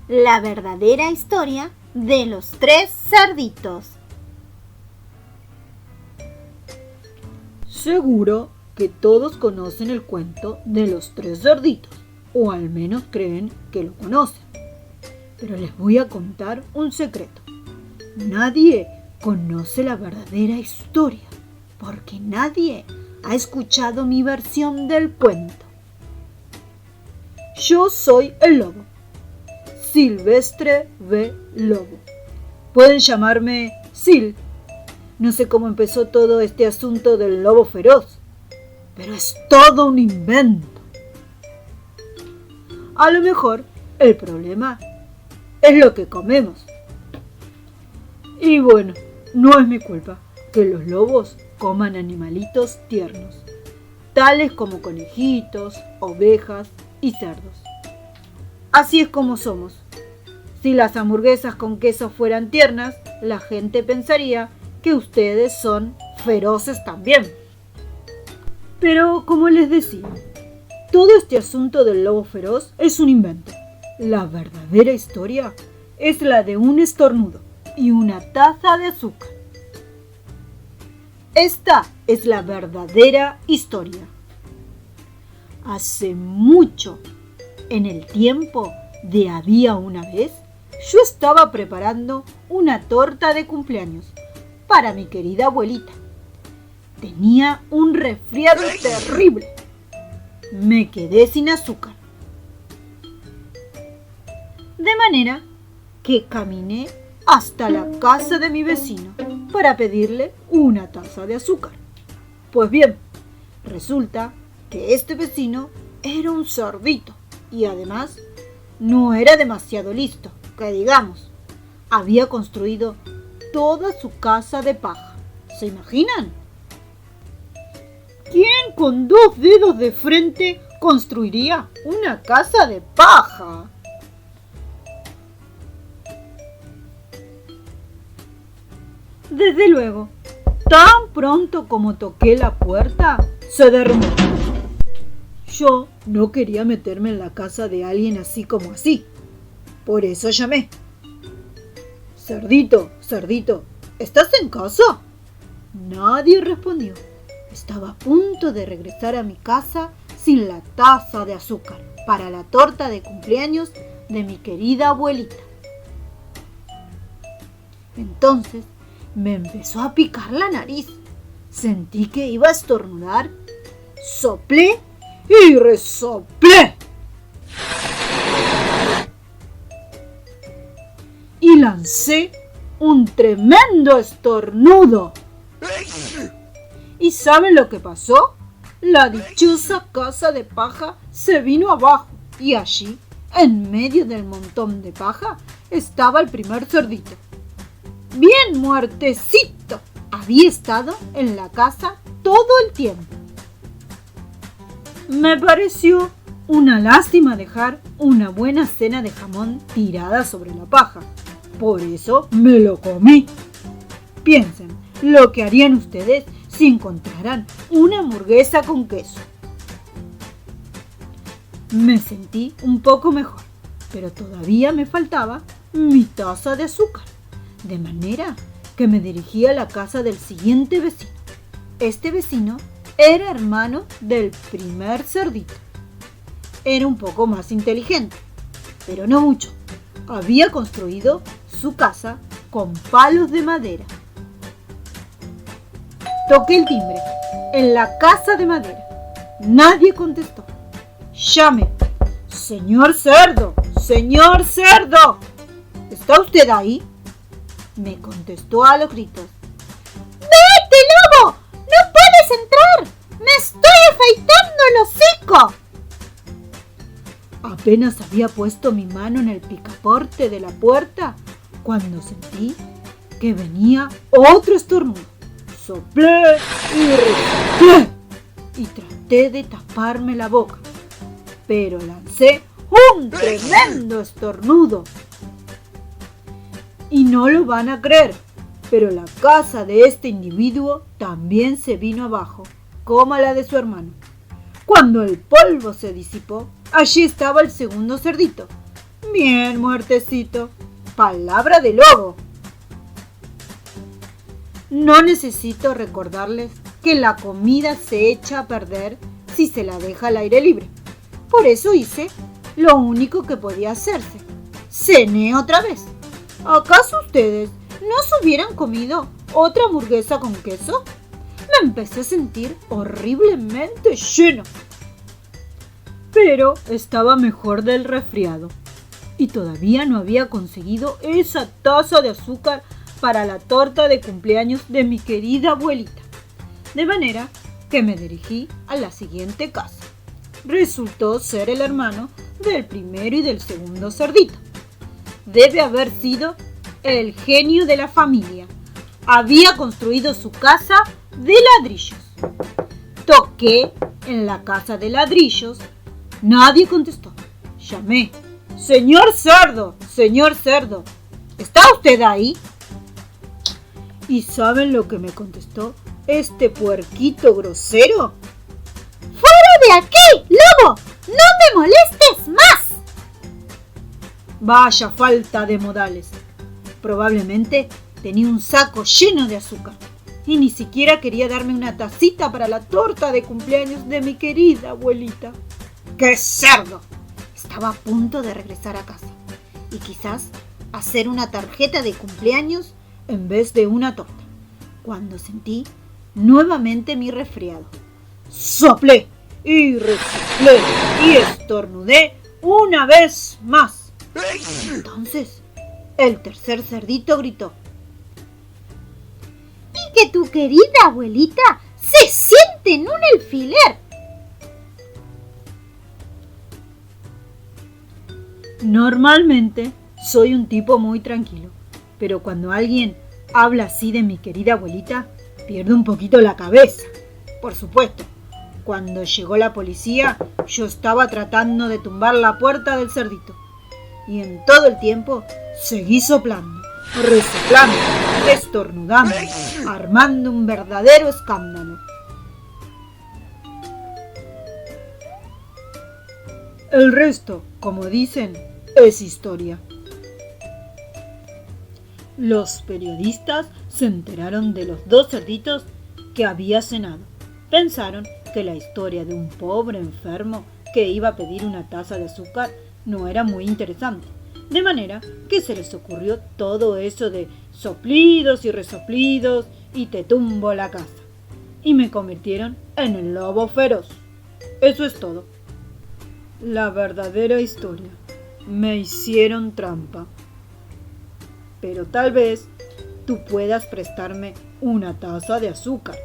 La verdadera historia de los 3 cerditos. Seguro que todos conocen el cuento de los 3 cerditos, o al menos creen que lo conocen. Pero les voy a contar un secreto. Nadie conoce la verdadera historia, porque nadie ha escuchado mi versión del cuento. Yo soy el lobo, Silvestre V. Lobo. Pueden llamarme Sil. No sé cómo empezó todo este asunto del lobo feroz, pero es todo un invento. A lo mejor el problema es lo que comemos. Y bueno, no es mi culpa que los lobos coman animalitos tiernos, tales como conejitos, ovejas y cerdos. Así es como somos. Si las hamburguesas con queso fueran tiernas, la gente pensaría que ustedes son feroces también. Pero como les decía, todo este asunto del lobo feroz es un invento. La verdadera historia es la de un estornudo y una taza de azúcar. Esta es la verdadera historia. Hace mucho, en el tiempo de había una vez, yo estaba preparando una torta de cumpleaños para mi querida abuelita. Tenía un resfriado terrible. Me quedé sin azúcar. De manera que caminé hasta la casa de mi vecino para pedirle una taza de azúcar. Pues bien, resulta que este vecino era un cerdito y además no era demasiado listo, que digamos. Había construido toda su casa de paja. ¿Se imaginan? ¿Quién con 2 dedos de frente construiría una casa de paja? Desde luego, tan pronto como toqué la puerta, se derrumbó. Yo no quería meterme en la casa de alguien así como así. Por eso llamé. Cerdito, cerdito, ¿estás en casa? Nadie respondió. Estaba a punto de regresar a mi casa sin la taza de azúcar para la torta de cumpleaños de mi querida abuelita. Entonces me empezó a picar la nariz. Sentí que iba a estornudar. Soplé y resoplé. Y lancé un tremendo estornudo. ¿Y saben lo que pasó? La dichosa casa de paja se vino abajo y allí, en medio del montón de paja, estaba el primer cerdito. Bien muertecito. Había estado en la casa todo el tiempo. Me pareció una lástima dejar una buena cena de jamón tirada sobre la paja. Por eso me lo comí. Piensen lo que harían ustedes si encontraran una hamburguesa con queso. Me sentí un poco mejor, pero todavía me faltaba mi taza de azúcar. De manera que me dirigí a la casa del siguiente vecino. Este vecino era hermano del primer cerdito. Era un poco más inteligente, pero no mucho. Había construido su casa con palos de madera. Toqué el timbre en la casa de madera. Nadie contestó. Llamé. Señor cerdo, señor cerdo, ¿está usted ahí? Me contestó a los gritos. ¡Vete, lobo! ¡No puedes entrar! ¡Me estoy afeitando el hocico! Apenas había puesto mi mano en el picaporte de la puerta cuando sentí que venía otro estornudo. Soplé y resoplé y traté de taparme la boca, pero lancé un tremendo estornudo. Y no lo van a creer, pero la casa de este individuo también se vino abajo, como la de su hermano. Cuando el polvo se disipó, allí estaba el segundo cerdito, Bien, muertecito. Palabra de lobo. No necesito recordarles que la comida se echa a perder si se la deja al aire libre. Por eso hice lo único que podía hacerse. Cené otra vez. ¿Acaso ustedes no se hubieran comido otra hamburguesa con queso? Me empecé a sentir horriblemente lleno. Pero estaba mejor del resfriado y todavía no había conseguido esa taza de azúcar para la torta de cumpleaños de mi querida abuelita. De manera que me dirigí a la siguiente casa. Resultó ser el hermano del primero y del segundo cerdito. Debe haber sido el genio de la familia. Había construido su casa de ladrillos. Toqué en la casa de ladrillos. Nadie contestó. Llamé. Señor cerdo, ¿está usted ahí? ¿Y saben lo que me contestó este puerquito grosero? ¡Fuera de aquí, lobo! ¡No me molestes más! Vaya falta de modales. Probablemente tenía un saco lleno de azúcar y ni siquiera quería darme una tacita para la torta de cumpleaños de mi querida abuelita. ¡Qué cerdo! Estaba a punto de regresar a casa y quizás hacer una tarjeta de cumpleaños en vez de una torta, cuando sentí nuevamente mi resfriado. Soplé y resoplé y estornudé una vez más. Entonces, el tercer cerdito gritó: ¡Y que tu querida abuelita se siente en un alfiler! Normalmente soy un tipo muy tranquilo, pero cuando alguien habla así de mi querida abuelita, pierdo un poquito la cabeza. Por supuesto, cuando llegó la policía, yo estaba tratando de tumbar la puerta del cerdito. Y en todo el tiempo seguí soplando, resoplando, estornudando, armando un verdadero escándalo. El resto, como dicen, es historia. Los periodistas se enteraron de los dos cerditos que había cenado. Pensaron que la historia de un pobre enfermo que iba a pedir una taza de azúcar no era muy interesante, de manera que se les ocurrió todo eso de soplidos y resoplidos y te tumbo la casa, y me convirtieron en el lobo feroz. Eso es todo. La verdadera historia. Me hicieron trampa. Pero tal vez tú puedas prestarme una taza de azúcar.